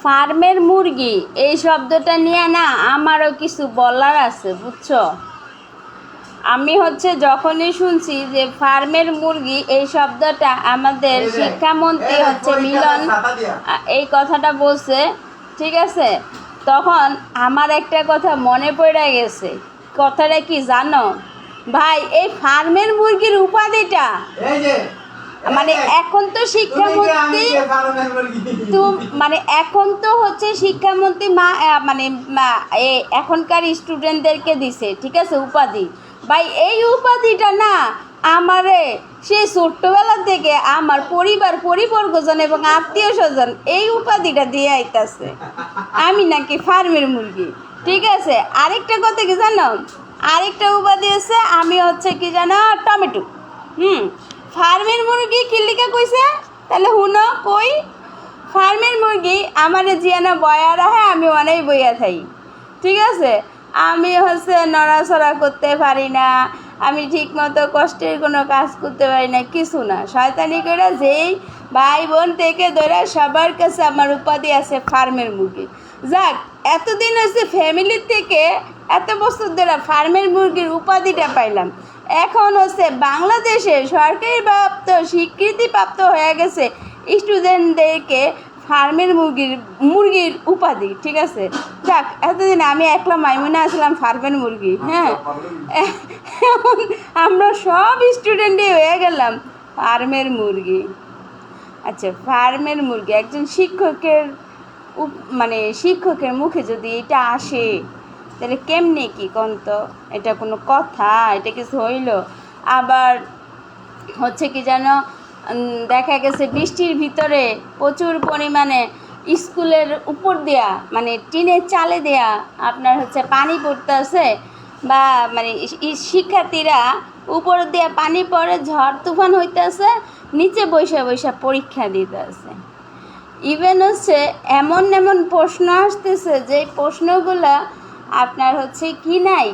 ফার্মের মুরগি এই শব্দটা নিয়ে না আমারও কিছু বলার আছে, বুঝছো? আমি যখনই শুনছি যে ফার্মের মুরগি এই শব্দটা, আমাদের শিক্ষামন্ত্রী মিলন এই কথাটা বলছে, ঠিক আছে, তখন আমার একটা কথা মনে পড়ে গেছে। কথাটা কি জানো ভাই? এই ফার্মের মুরগির উপাধিটা মানে এখন তো শিক্ষামন্ত্রী এখন তো শিক্ষামন্ত্রী এখনকার স্টুডেন্টদেরকে দিছে, ঠিক আছে, উপাধি। ভাই এই উপাধিটা না আমারে সেই ছোট্টবেলা থেকে আমার পরিবর্গজন এবং আত্মীয় স্বজন এই উপাধিটা দিয়ে আইতাছে আমি নাকি ফার্মের মুরগি, ঠিক আছে। আরেকটা কথা কি জানো, আরেকটা উপাধি আছে, আমি কি জানো, টমেটো। ফার্মের মুরগি কিল্লিকা কইছে, তাহলে হুনো কই ফার্মের মুরগি আমার জিয়ানা বয়া রাখে, আমি অনেক বইয়া থাই, ঠিক আছে। আমি নড়াচড়া করতে পারি না, আমি ঠিক মতো কষ্টের কোনো কাজ করতে পারি না, কিছু না। শয়তানি করে যেই ভাই বোন থেকে ধরে সবার কাছে আমার উপাধি আছে ফার্মের মুরগি। যাক, এতদিন ফ্যামিলির থেকে এত বছর ধরে ফার্মের মুরগির উপাধিটা পাইলাম। এখন বাংলাদেশের সরকারি প্রাপ্ত স্বীকৃতিপ্রাপ্ত হয়ে গেছে স্টুডেন্টদেরকে ফার্মের মুরগির উপাধি, ঠিক আছে। যাক, এতদিন আমি একলা মাইমুনা আসলাম ফার্মের মুরগি, হ্যাঁ, এখন আমরা সব স্টুডেন্টই হয়ে গেলাম ফার্মের মুরগি। আচ্ছা, ফার্মের মুরগি একজন শিক্ষকের মুখে যদি এটা আসে, তাহলে কেমনে কি কন্ত? এটা কোনো কথা? এটা কিছু হইল? আবার কি জানো, দেখা গেছে বৃষ্টির ভিতরে প্রচুর পরিমাণে স্কুলের উপর দেয়া টিনের চালে দেয়া আপনার পানি পড়তেছে, বা শিক্ষার্থীরা উপর দিয়ে পানি পড়ে, ঝড় তুফান হইতেছে, নিচে বৈশা পরীক্ষা দিতে আছে। ইভেন এমন এমন প্রশ্ন আসতেছে যে প্রশ্নগুলো আপনার কি নাই,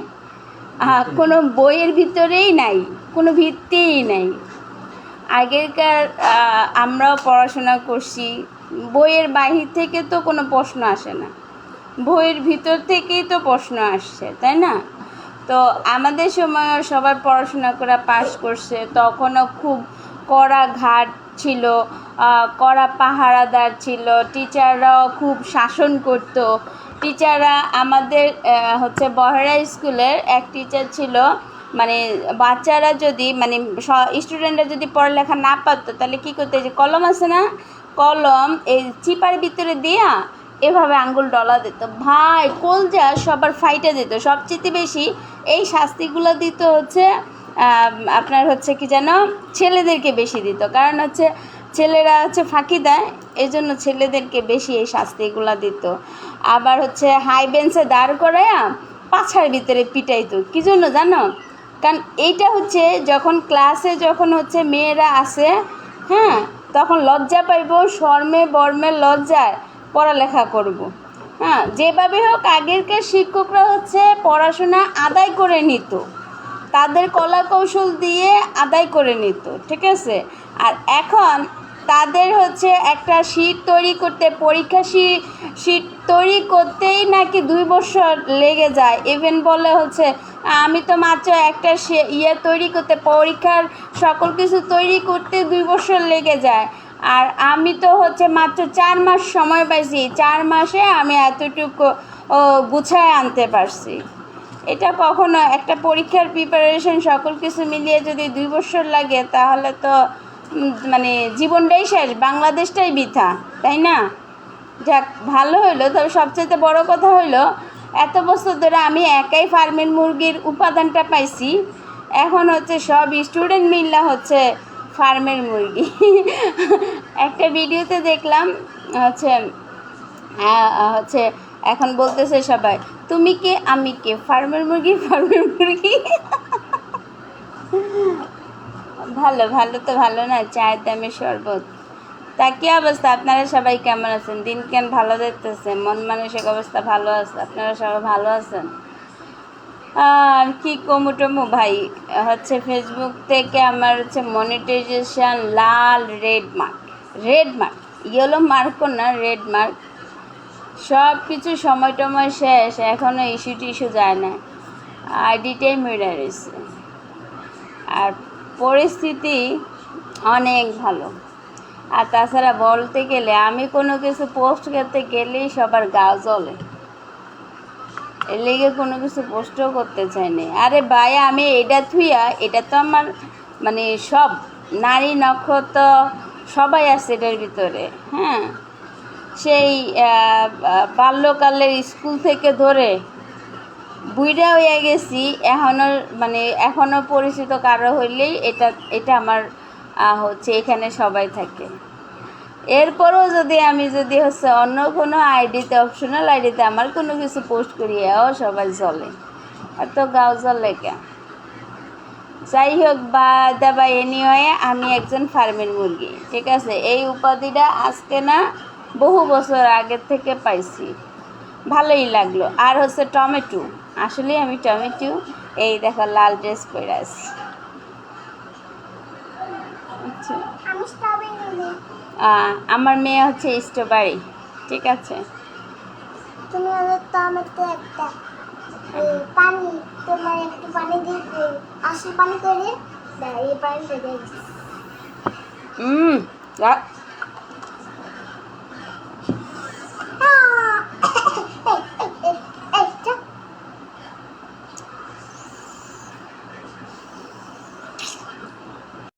কোনো বইয়ের ভিতরেই নাই, কোনো ভিত্তিই নাই। আগেরকার আমরাও পড়াশোনা করছি, বইয়ের বাহির থেকে তো কোনো প্রশ্ন আসে না, বইয়ের ভিতর থেকেই তো প্রশ্ন আসছে, তাই না? তো আমাদের সময় সবার পড়াশোনা করে পাস করছে, তখনও খুব কড়া ঘাট ছিল, কড়া পাহারাদার ছিল, টিচাররাও খুব শাসন করত। টিচাররা আমাদের বহরা স্কুলের এক টিচার ছিল, বাচ্চারা যদি স্টুডেন্টরা যদি পড়ালেখা না পারতো, তাহলে কী করতে, যে কলম আছে না, কলম এই চিপার ভিতরে দিয়া এভাবে আঙ্গুল ডলা দিত। ভাই কলজা সবার ফাইটে দিত। সবচেয়ে বেশি এই শাস্তিগুলো দিত আপনার কি যেন ছেলেদেরকে বেশি দিত, কারণ ছেলেরা ফাঁকি দেয়, এই জন্য ছেলেদেরকে বেশি এই শাস্তিগুলো দিত। আবার হাই বেঞ্চে দাঁড় করাইয়া পাছার ভিতরে পিটাইতো। কী জন্য জানো? কারণ এইটা যখন ক্লাসে মেয়েরা আসে, হ্যাঁ, তখন লজ্জা পাইব, শর্মে বর্মে লজ্জায় পড়ালেখা করব। হ্যাঁ, যেভাবে হোক আগেরকার শিক্ষকরা পড়াশোনা আদায় করে নিত, তাদের কলা কৌশল দিয়ে আদায় করে নিত, ঠিক আছে। আর এখন তাদের একটা শীট তৈরি করতে, পরীক্ষা শীট তৈরি করতেই নাকি 2 বছর লেগে যায়। ইভেন বলে আমি তো মাত্র একটা তৈরি করতে, পরীক্ষার সকল কিছু তৈরি করতে 2 বছর লেগে যায়, আর আমি তো মাত্র 4 মাস সময় পাইছি, 4 মাসে আমি এতটুকু গুছায় আনতে পারছি। এটা কখনো একটা পরীক্ষার প্রিপারেশন সকল কিছু মিলিয়ে যদি 2 বছর লাগে, তাহলে তো জীবনটাই শেষ, বাংলাদেশটাই বৃথা, তাই না? যাক, ভালো হইলো। তবে সবচেয়ে বড় কথা হইলো, এত বছর ধরে আমি একাই ফার্মের মুরগির উপাদানটা পাইছি, এখন সব স্টুডেন্ট মিল্লা ফার্মের মুরগি। একটা ভিডিওতে দেখলাম এখন বলতেছে সবাই, তুমি কে আমি কে, ফার্মের মুরগি ফার্মের মুরগি। ভালো ভালো তো ভালো না, চায়ের দামে শরবত। তা কী অবস্থা? আপনারা সবাই কেমন আছেন? দিন কেন ভালো দেখতেছে, মন মানসিক অবস্থা ভালো আছে? আপনারা সবাই ভালো আছেন? আর কি কমু ভাই, ফেসবুক থেকে আমার মনিটাইজেশন লাল রেড মার্ক, ইয়েলো মার্কও না, রেড মার্ক সব কিছু সময় টময় শেষ, এখনও ইস্যু টিস্যু যায় না, আইডিটাই মেরে রয়েছে। আর পরিস্থিতি অনেক ভালো। আর তাছাড়া বলতে গেলে আমি কোনো কিছু পোস্ট করতে গেলেই সবার গাও জ্বলে, এর লেগে কোনো কিছু পোস্টও করতে চাইনি। আরে ভাই, আমি এটা থুইয়া, এটা তো আমার মানে সব নারী নক্ষত্র সবাই আছে এটার ভিতরে। হ্যাঁ, সেই বাল্যকালের স্কুল থেকে ধরে বুইড়া হয়ে গেছি, এখনও পরিচিত কারো হইলেই এটা এটা আমার হচ্ছে এখানে সবাই থাকে। এরপরেও আমি যদি হচ্ছে অন্য কোনো আইডিতে, অপশনাল আইডিতে আমার কোনো কিছু পোস্ট করি, সবাই চলে, এত গাও জ্বলে কে। যাই হোক, বা এনিওয়ে, আমি একজন ফার্মের মুরগি, ঠিক আছে। এই উপাধিটা আজকে না, বহু বছর আগের থেকে পাইছি, ভালোই লাগলো। আর হচ্ছে টমেটো, আসলে আমি টমেটো, এই দেখো লাল ড্রেস পরে আছি। আচ্ছা, আমার মেয়ে হচ্ছে স্ট্রবেরি, ঠিক আছে। তুমি টমেটো একটা পানি, তোমার একটু পানি দিয়ে আসল পানি করে এই পানি দিয়ে